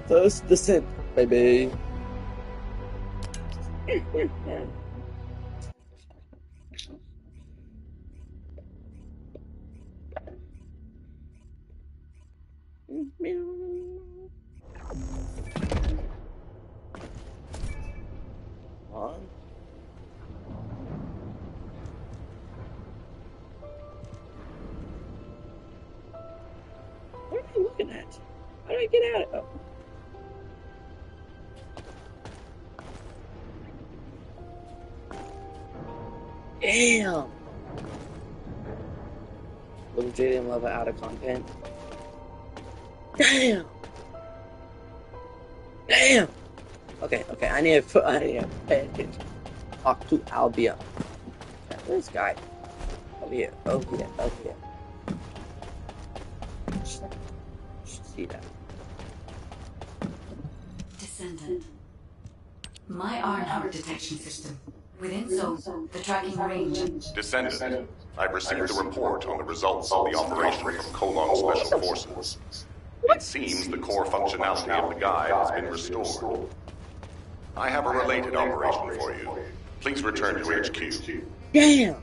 First descent, baby. On. What am I looking at? How do I get out of it? Oh. Damn! Littlejdmlover out of content. Damn! Damn! Okay, I need to pay attention. Talk to Albia. Okay, where's this guy? Over here. Should see that. Descendant. My Arnhart detection system. Within zone, the tracking range. Descendant, I've received a report on the results of the operation from Colon Special Forces. It seems the core functionality of the guide has been restored. I have a related operation for you. Please return to HQ. Damn!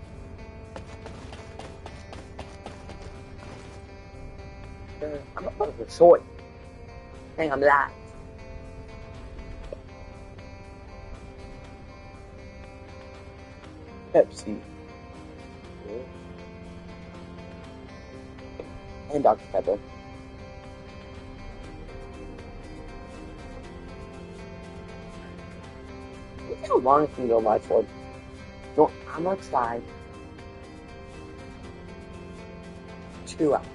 I'm a fucking short. Dang, I'm live. Pepsi. And Dr. Pepper. Look how long it can go by for. No, I'm outside. 2 hours.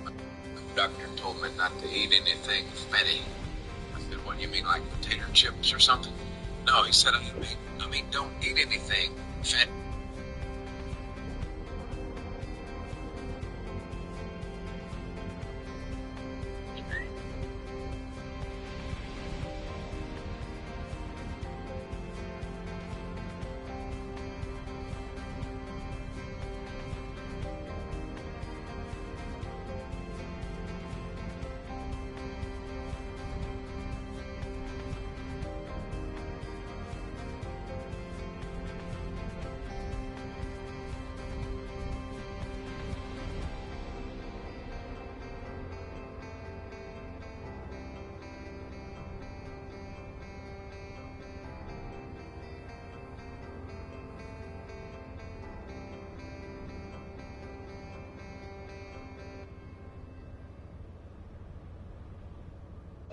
The doctor told me not to eat anything fatty. I said, what do you mean, like potato chips or something? No, he said, I mean, don't eat anything fatty.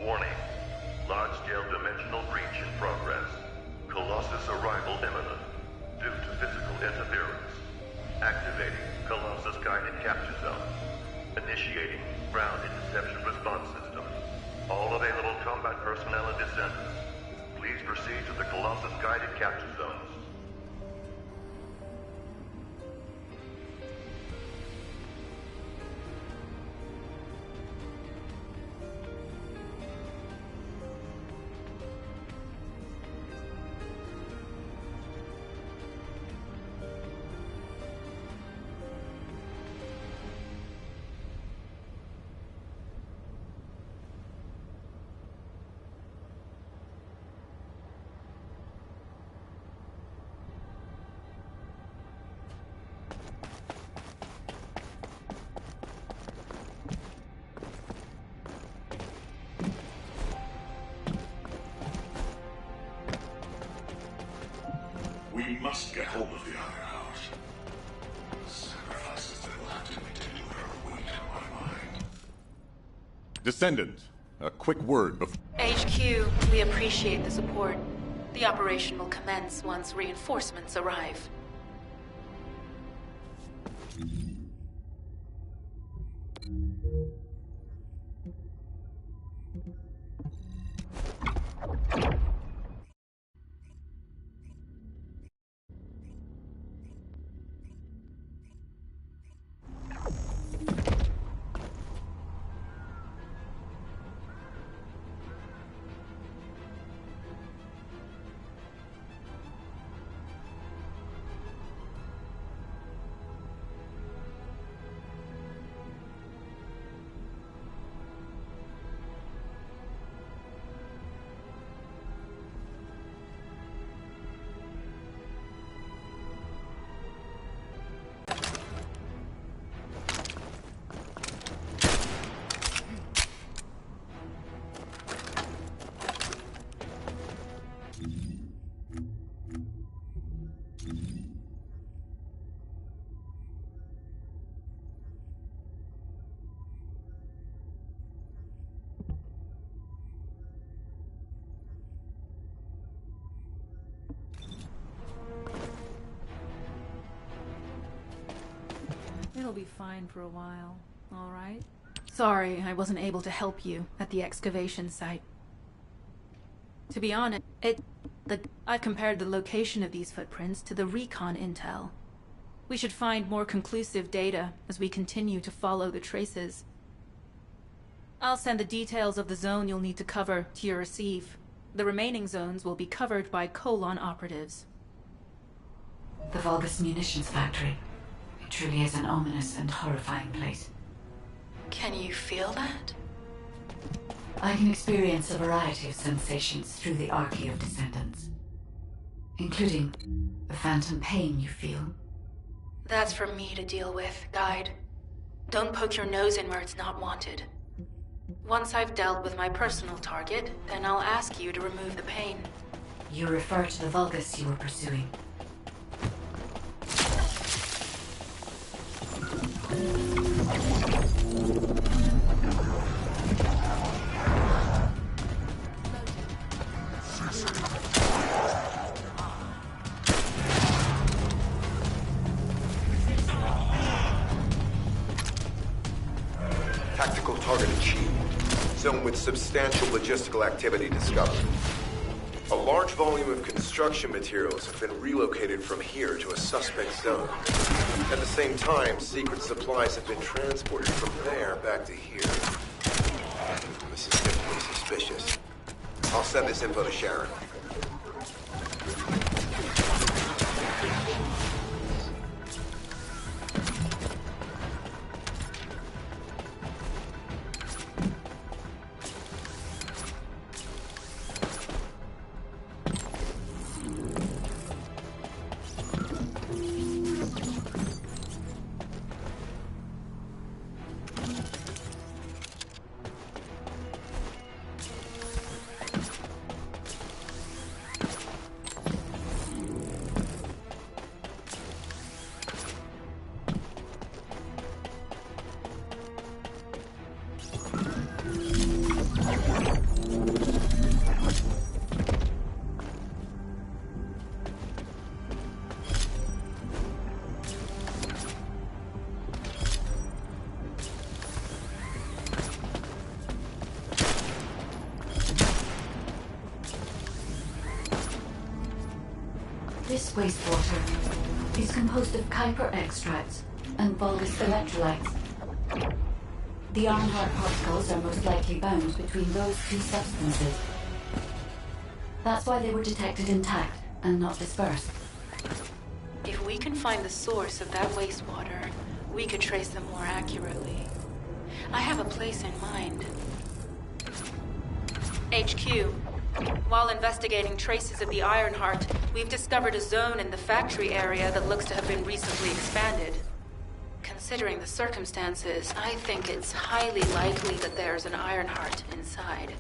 Warning. Large-scale dimensional breach in progress. Colossus arrival imminent. Due to physical interference. Activating Colossus guided capture zone. Initiating ground interception response system. All available combat personnel and descendants. Please proceed to the Colossus guided capture zones. We must get hold of the Iron House. Sacrifices that will have to be taken are weight in my mind. Descendant, a quick word before... HQ, we appreciate the support. The operation will commence once reinforcements arrive. It'll be fine for a while, all right? Sorry I wasn't able to help you at the excavation site. To be honest, I've compared the location of these footprints to the recon intel. We should find more conclusive data as we continue to follow the traces. I'll send the details of the zone you'll need to cover to your receive. The remaining zones will be covered by Colon operatives. The Vulgus munitions factory. It truly is an ominous and horrifying place. Can you feel that? I can experience a variety of sensations through the Archae of Descendants, including the phantom pain you feel. That's for me to deal with, Guide. Don't poke your nose in where it's not wanted. Once I've dealt with my personal target, then I'll ask you to remove the pain. You refer to the Vulgus you were pursuing. Tactical target achieved. Zone with substantial logistical activity discovered. A large volume of construction materials have been relocated from here to a suspect zone. At the same time, secret supplies have been transported from there back to here. This is definitely suspicious. I'll send this info to Sharon. This wastewater is composed of Kuiper extracts and Vulgus electrolytes. The Ironheart particles are most likely bound between those two substances. That's why they were detected intact and not dispersed. If we can find the source of that wastewater, we could trace them more accurately. I have a place in mind. HQ. While investigating traces of the Ironheart, we've discovered a zone in the factory area that looks to have been recently expanded. Considering the circumstances, I think it's highly likely that there's an Ironheart inside.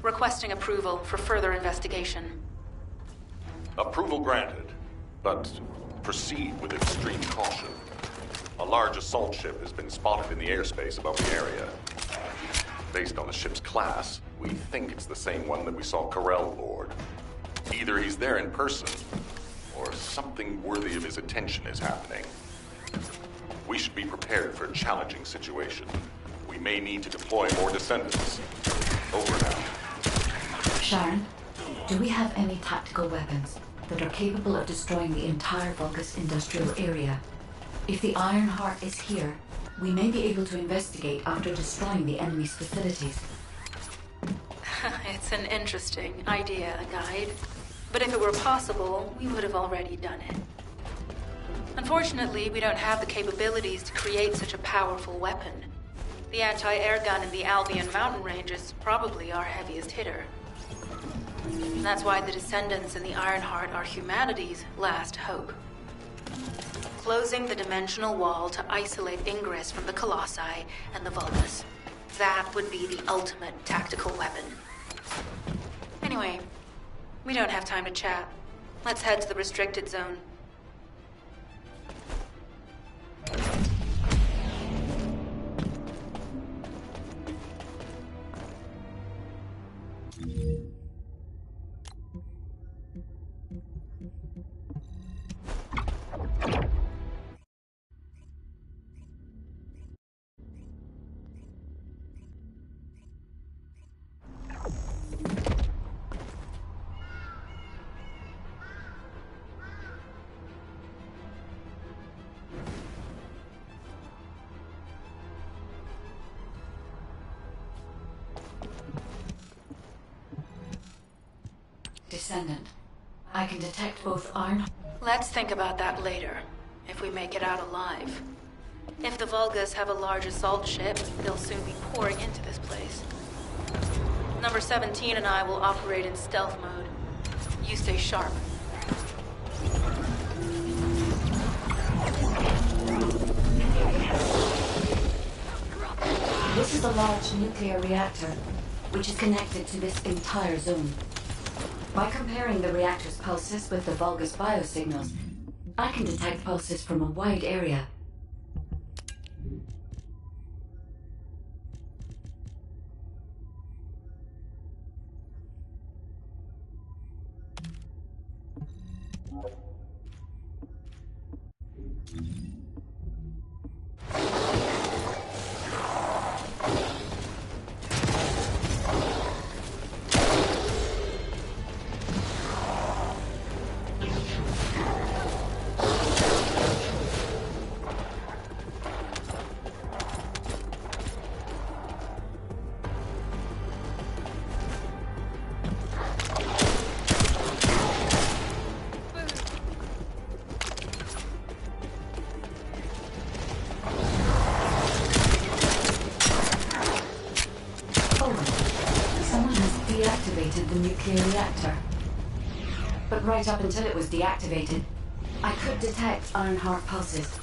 Requesting approval for further investigation. Approval granted, but proceed with extreme caution. A large assault ship has been spotted in the airspace above the area. Based on the ship's class, we think it's the same one that we saw Corell aboard. Either he's there in person, or something worthy of his attention is happening. We should be prepared for a challenging situation. We may need to deploy more descendants. Over now. Sharon, do we have any tactical weapons that are capable of destroying the entire Vulgus industrial area? If the Ironheart is here, we may be able to investigate after destroying the enemy's facilities. It's an interesting idea, Guide. But if it were possible, we would have already done it. Unfortunately, we don't have the capabilities to create such a powerful weapon. The anti-air gun in the Albion mountain range is probably our heaviest hitter. That's why the Descendants in the Ironheart are humanity's last hope. Closing the dimensional wall to isolate ingress from the Colossi and the Vulgus. That would be the ultimate tactical weapon. Anyway, we don't have time to chat. Let's head to the restricted zone. Descendant, I can detect both iron... Let's think about that later, if we make it out alive. If the Vulgas have a large assault ship, they'll soon be pouring into this place. Number 17 and I will operate in stealth mode. You stay sharp. This is a large nuclear reactor, which is connected to this entire zone. By comparing the reactor's pulses with the Vulgus biosignals, I can detect pulses from a wide area. Deactivated the nuclear reactor. But right up until it was deactivated, I could detect Ironheart pulses.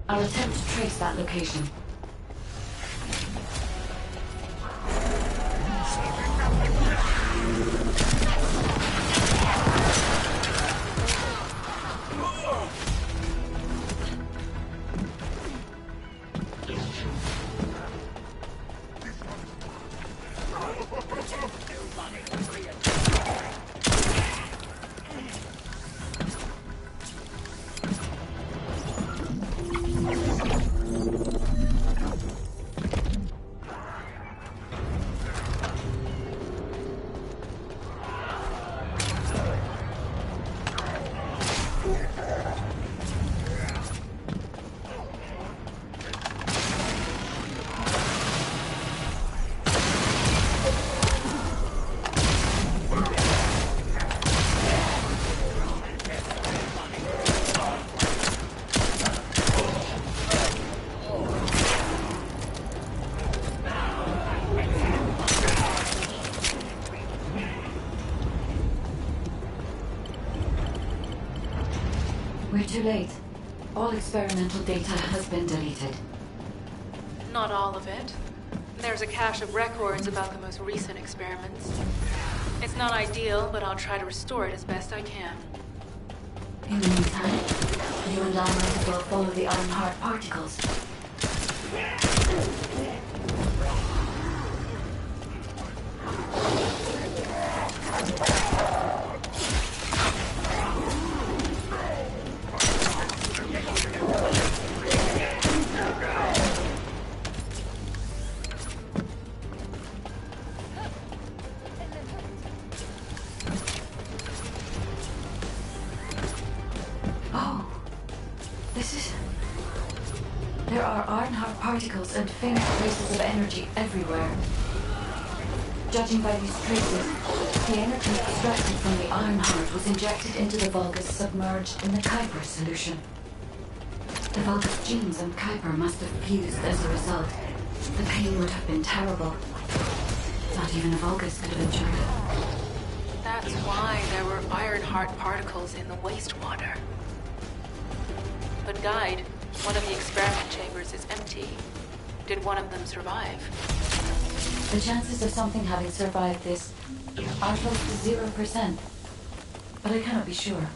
I'll attempt to trace that location. We're too late. All experimental data has been deleted. Not all of it. There's a cache of records about the most recent experiments. It's not ideal, but I'll try to restore it as best I can. In the meantime, you and I might as well follow the Ironheart particles. There are Ironheart particles and faint traces of energy everywhere. Judging by these traces, the energy extracted from the Ironheart was injected into the Vulgus submerged in the Kuiper solution. The Vulgus genes and Kuiper must have fused as a result. The pain would have been terrible. Not even a Vulgus could have endured it. That's why there were Ironheart particles in the wastewater. But Guide, one of the experiment chambers is empty. Did one of them survive? The chances of something having survived this are close to 0%, but I cannot be sure.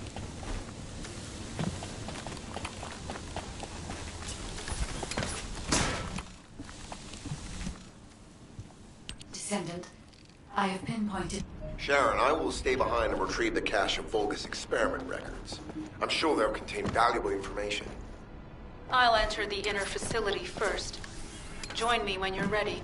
Descendant, I have pinpointed... Sharon, I will stay behind and retrieve the cache of Vulgus experiment records. I'm sure they'll contain valuable information. I'll enter the inner facility first. Join me when you're ready.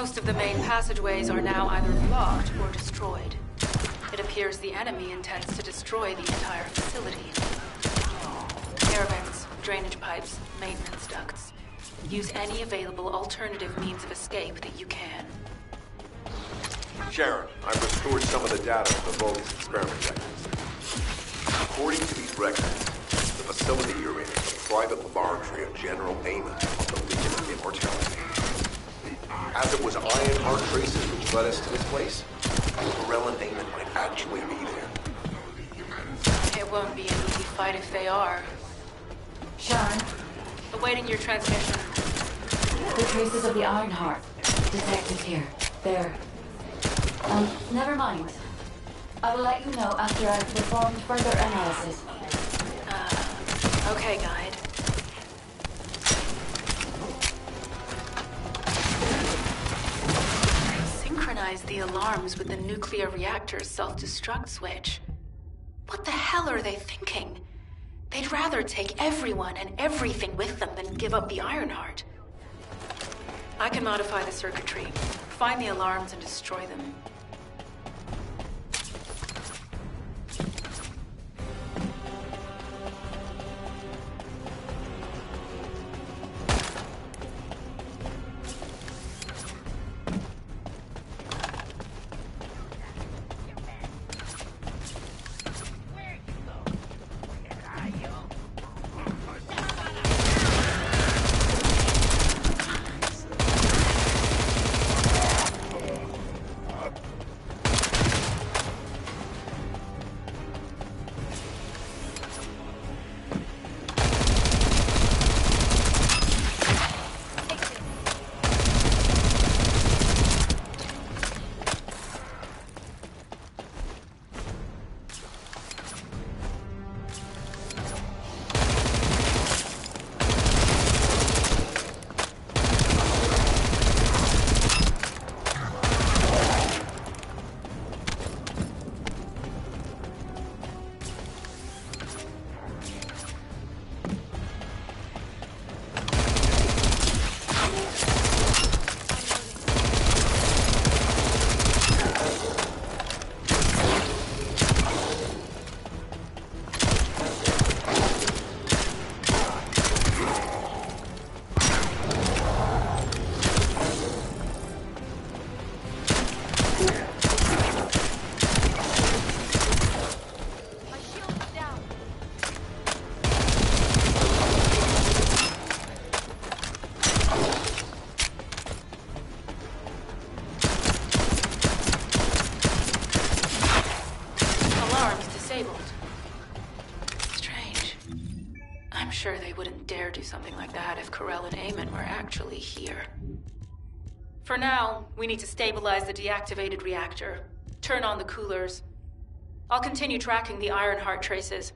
Most of the main passageways are now either blocked or destroyed. It appears the enemy intends to destroy the entire facility. Air vents, drainage pipes, maintenance ducts. Use any available alternative means of escape that you can. Sharon, I've restored some of the data from the Vulgus experiment records. According to these records, the facility you're in is a private laboratory of General Amon of the Legion of Immortality. As it was Ironheart traces which led us to this place, Corell and Amon might actually be there. It won't be an easy fight if they are. Sharon, Awaiting your transmission. the traces of the Ironheart detected here. There. Never mind. I will let you know after I've performed further analysis. Okay, Guide. Synchronize the alarms with the nuclear reactor's self-destruct switch. What the hell are they thinking? They'd rather take everyone and everything with them than give up the Ironheart. I can modify the circuitry, find the alarms and destroy them. Sure they wouldn't dare do something like that if Corell and Amon were actually here. For now, we need to stabilize the deactivated reactor, turn on the coolers. I'll continue tracking the Ironheart traces.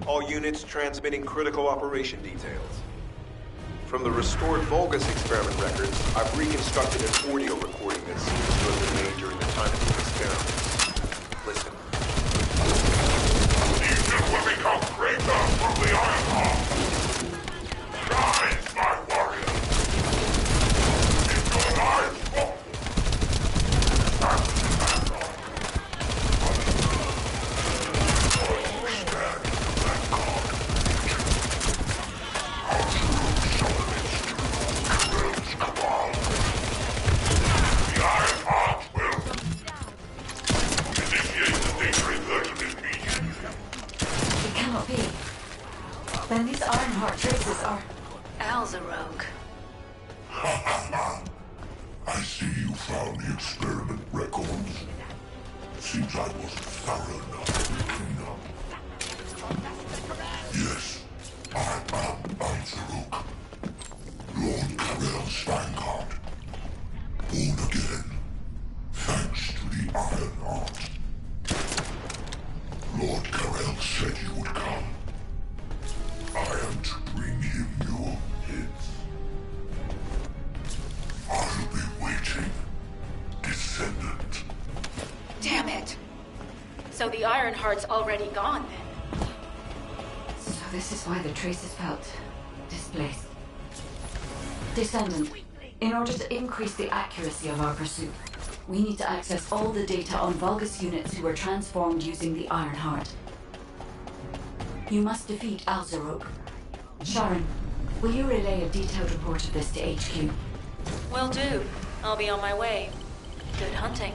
All units transmitting critical operation details. From the restored Vulgus experiment records, I've reconstructed an audio recording that seems to have been made during the time of the experiment. Listen. These ships will become greater from the Iron Heart. Shine, my warrior. Keep your eyes open. Then these Ironheart traces are... Al's a rogue. I see you found the experiment records. Seems I wasn't thorough enough to clean up. Yes, I am Alzaruk, Lord Karel's vanguard. Born again, thanks to the Iron Heart. Lord Karel said you would come. I am to bring him your hits. I'll be waiting, descendant. Damn it! So the Ironheart's already gone, then? So this is why the traces felt displaced. Descendant, in order to increase the accuracy of our pursuit, we need to access all the data on Vulgus units who were transformed using the Ironheart. You must defeat Alzaruk. Sharon, will you relay a detailed report of this to HQ? Will do. I'll be on my way. Good hunting.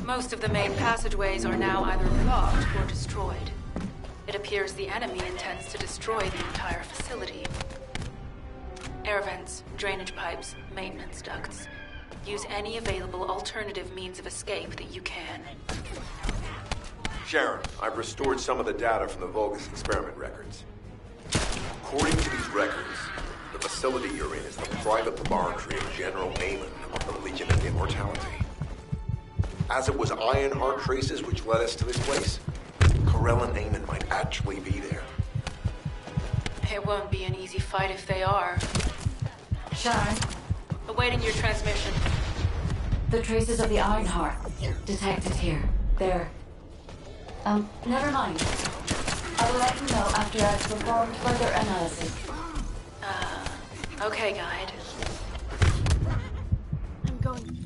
Most of the main passageways are now either blocked or destroyed. It appears the enemy intends to destroy the entire facility. Air vents, drainage pipes, maintenance ducts. Use any available alternative means of escape that you can. Sharon, I've restored some of the data from the Vulgus experiment records. According to these records, the facility you're in is the private laboratory of General Amon of the Legion of Immortality. As it was Ironheart traces which led us to this place, Corell and Amon might actually be there. It won't be an easy fight if they are. Sharon, Awaiting your transmission. the traces of the Ironheart detected here. They're... never mind. I will let you know after I've performed further analysis. Okay, Guide. I'm going.